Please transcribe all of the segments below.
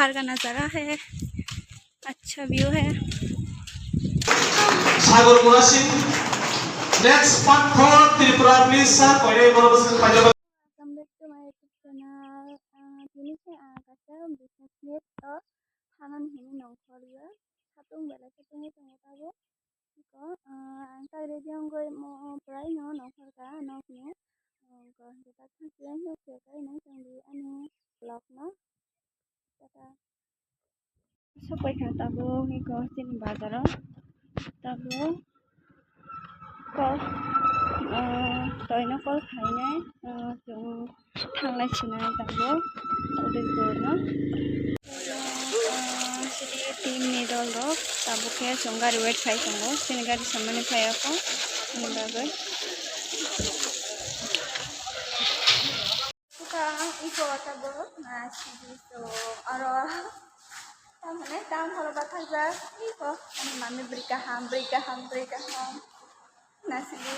बाहर का नज़ारा है, अच्छा व्यू है। Sagar Murasing next part for Tripura please sir पहले बरोबर Punjab Welcome back to my YouTube channel. Kini saya kata business meet tanan hini nongkhorga satung bela satung tong tabu ko angka ready anggo mo prai no nongkhorga nokne ko kita thanklen no kai nang tangdi anu vlog no tata sabai kha tabu ko sin bazar tabu ko toino kol khainai jung thangnai sinai tabu udaipur no sini tim ni dol rok tabu ke songgari wait khai tongo sini gari samane phai ako ini bagai suka iko tabu nah sini so aro tamane tam holo bakaja iko ani mami berikah nah sini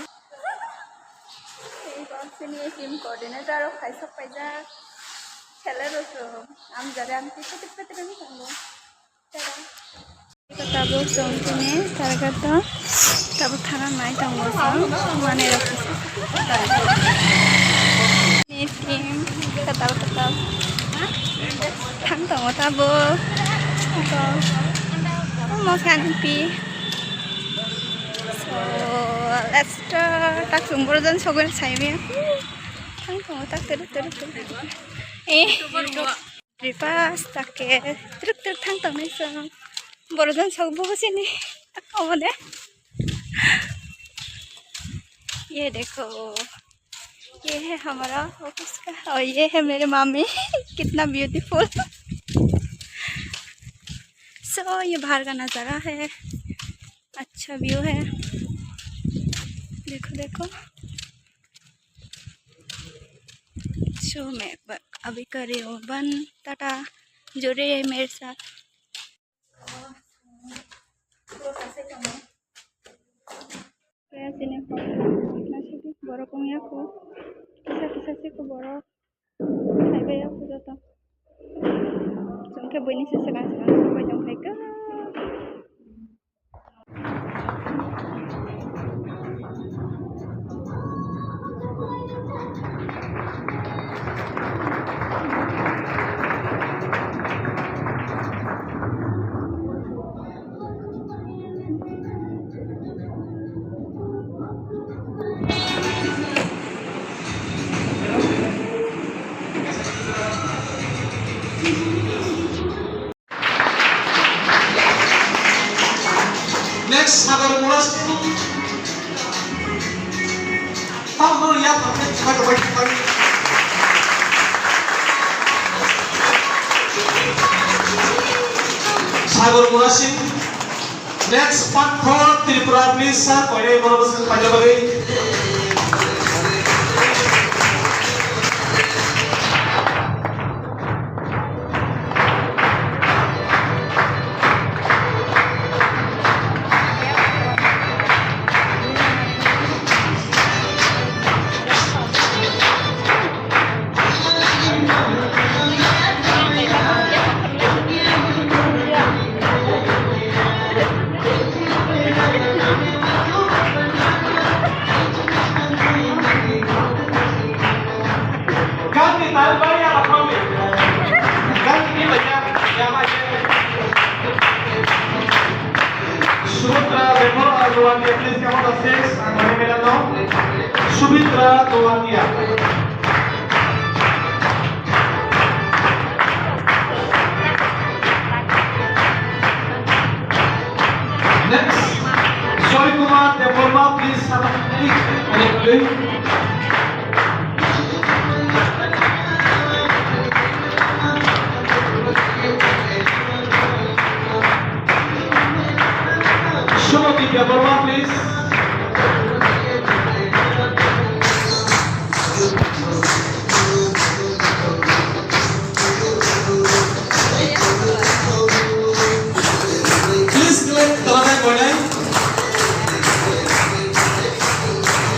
sini tim coordinator of Kaisa Paja Kelleroso. I'm Jaram Petrum Tango. Tabu Sontine, Taragata, Tabu Tana Night and Wasam, Mane of Team, Katal, Tanto Tabu, Mokanpi. So let's start. Tak sumber dan sogan saya ni. Tang tong tak terus. Ripas tak ke terus tang tong ni so. Bordan सब बहुत सी नहीं कौन है ये देखो ये है हमारा ऑफिस का और ये है मेरे मामी कितना ब्यूटीफुल सो ये बाहर का नज़ारा है अच्छा व्यू है देखो सो मैं अभी कर रही हूँ बन टाटा जुड़े है मेरे साथ sini nasi tu borok punya aku kisah sih aku borok hai bayar aku jatuh sampai bunyi sesekan sampai jumpa ke next sagar muras tamu ya pakai sagar murasin next part for Tripura please sir pahile borobar panjab please come on the stage and Subitra Doatia. Next, Soy Kumar Devorma, please have a play. Shobhati Devorma, please.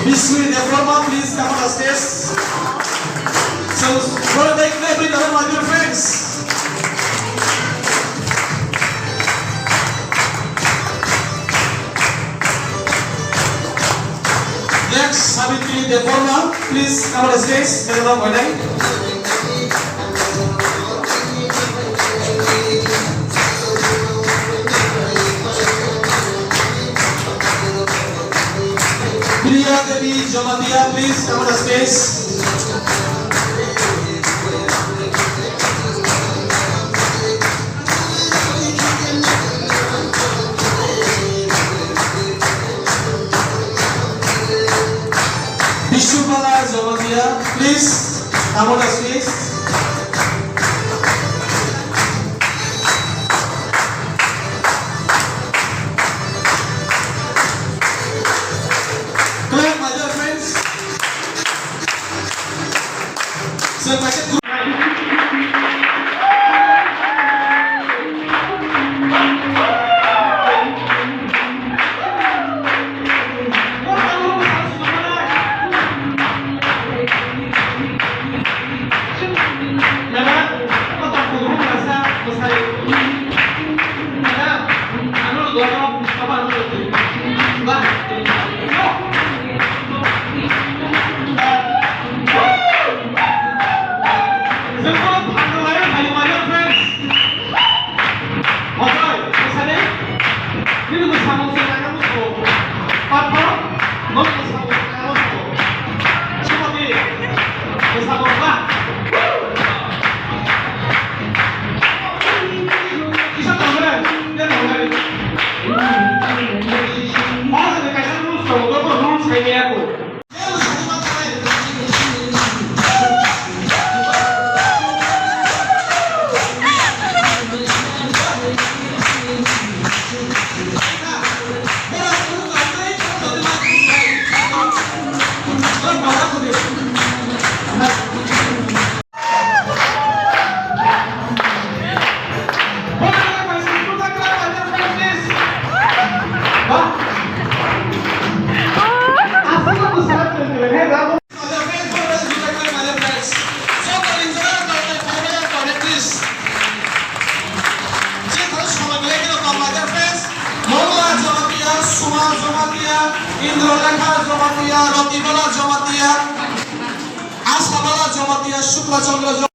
Bismi Devorma, please. Savitri Devorma, please come on the stage. Hello, my name. Priya Devi Jamatia, please come on the stage. Vishubala Jamatia, please come on the stage. Clap, my dear friends. So, my dear Indrolekha Jamatia, Ratibala Jamatia, Ashabala Jamatia, Shukla Chandra Jamatia.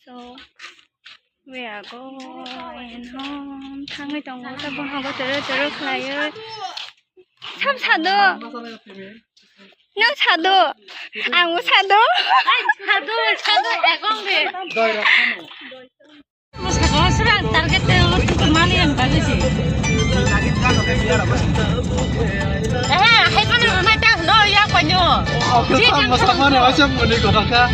So we are going home. Thang trong ngõ ta không có tới lại sắp 사도 너 사도 아무 사도 사도 애공데 뭐 사고스랑 target 많이 안 가지지 hay con nó ta nó ya quan nhô Cái sao mà sao mà này mà xem mình đi của thằng ca